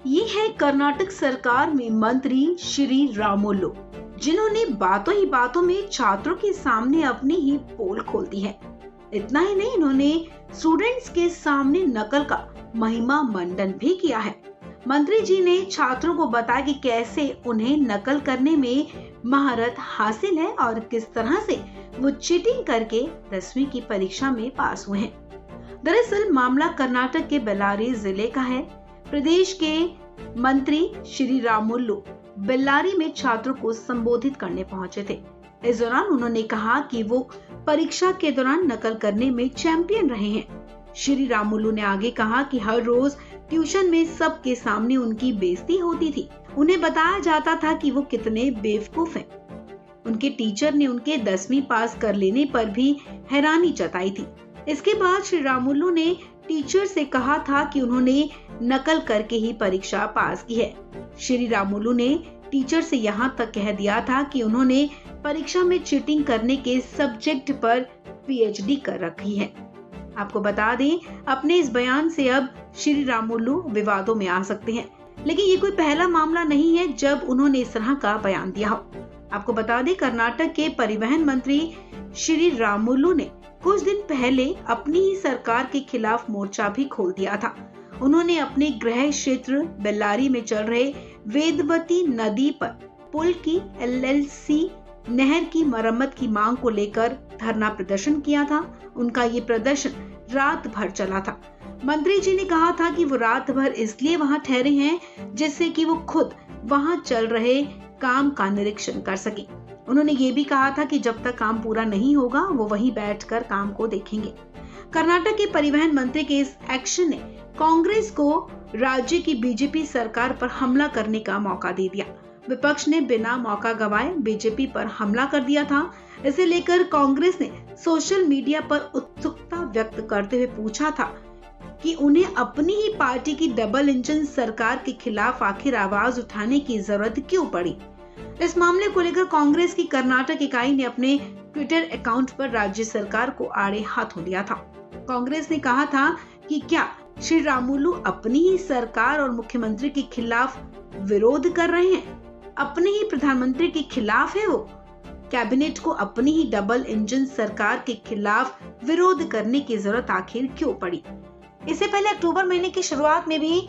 ये है कर्नाटक सरकार में मंत्री श्री रामुलु, जिन्होंने बातों ही बातों में छात्रों के सामने अपनी ही पोल खोल दी है। इतना ही नहीं, इन्होंने स्टूडेंट्स के सामने नकल का महिमा मंडन भी किया है। मंत्री जी ने छात्रों को बताया कि कैसे उन्हें नकल करने में महारत हासिल है और किस तरह से वो चीटिंग करके 10वीं की परीक्षा में पास हुए हैं। दरअसल मामला कर्नाटक के बेल्लारी जिले का है। प्रदेश के मंत्री श्री रामुलु बेल्लारी में छात्रों को संबोधित करने पहुंचे थे। इस दौरान उन्होंने कहा कि वो परीक्षा के दौरान नकल करने में चैंपियन रहे हैं। श्री रामुलु ने आगे कहा कि हर रोज ट्यूशन में सबके सामने उनकी बेइज्जती होती थी। उन्हें बताया जाता था कि वो कितने बेवकूफ हैं। उनके टीचर ने उनके 10वीं पास कर लेने पर भी हैरानी जताई थी। इसके बाद श्री रामुलु ने टीचर से कहा था कि उन्होंने नकल करके ही परीक्षा पास की है। श्री रामुलु ने टीचर से यहाँ तक कह दिया था कि उन्होंने परीक्षा में चीटिंग करने के सब्जेक्ट पर पीएचडी कर रखी है। आपको बता दें, अपने इस बयान से अब श्री रामुलु विवादों में आ सकते हैं, लेकिन ये कोई पहला मामला नहीं है जब उन्होंने इस तरह का बयान दिया हो। आपको बता दें, कर्नाटक के परिवहन मंत्री श्री रामुलु ने कुछ दिन पहले अपनी ही सरकार के खिलाफ मोर्चा भी खोल दिया था। उन्होंने अपने गृह क्षेत्र बेल्लारी में चल रहे वेदवती नदी पर पुल की एलएलसी नहर की मरम्मत की मांग को लेकर धरना प्रदर्शन किया था। उनका ये प्रदर्शन रात भर चला था। मंत्री जी ने कहा था कि वो रात भर इसलिए वहां ठहरे हैं जिससे कि वो खुद वहां चल रहे काम का निरीक्षण कर सके। उन्होंने ये भी कहा था कि जब तक काम पूरा नहीं होगा वो वहीं बैठकर काम को देखेंगे। कर्नाटक के परिवहन मंत्री के इस एक्शन ने कांग्रेस को राज्य की बीजेपी सरकार पर हमला करने का मौका दे दिया। विपक्ष ने बिना मौका गवाए बीजेपी पर हमला कर दिया था। इसे लेकर कांग्रेस ने सोशल मीडिया पर उत्सुकता व्यक्त करते हुए पूछा था कि उन्हें अपनी ही पार्टी की डबल इंजन सरकार के खिलाफ आखिर आवाज उठाने की जरूरत क्यों पड़ी। इस मामले को लेकर कांग्रेस की कर्नाटक इकाई ने अपने ट्विटर अकाउंट पर राज्य सरकार को आड़े हाथों लिया था। कांग्रेस ने कहा था कि क्या श्री रामुलु अपनी ही सरकार और मुख्यमंत्री के खिलाफ विरोध कर रहे हैं, अपने ही प्रधानमंत्री के खिलाफ है वो। कैबिनेट को अपनी ही डबल इंजन सरकार के खिलाफ विरोध करने की जरूरत आखिर क्यों पड़ी। इससे पहले अक्टूबर महीने की शुरुआत में भी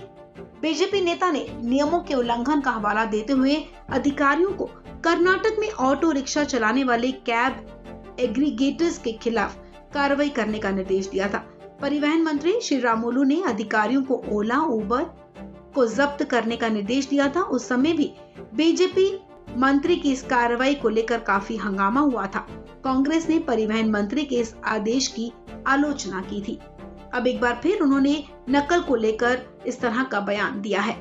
बीजेपी नेता ने नियमों के उल्लंघन का हवाला देते हुए अधिकारियों को कर्नाटक में ऑटो रिक्शा चलाने वाले कैब एग्रीगेटर्स के खिलाफ कार्रवाई करने का निर्देश दिया था। परिवहन मंत्री श्री रामुलु ने अधिकारियों को ओला उबर को जब्त करने का निर्देश दिया था। उस समय भी बीजेपी मंत्री की इस कार्रवाई को लेकर काफी हंगामा हुआ था। कांग्रेस ने परिवहन मंत्री के इस आदेश की आलोचना की थी। अब एक बार फिर उन्होंने नकल को लेकर इस तरह का बयान दिया है।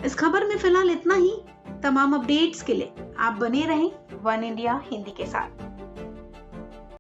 इस खबर में फिलहाल इतना ही। तमाम अपडेट्स के लिए आप बने रहें वन इंडिया हिंदी के साथ।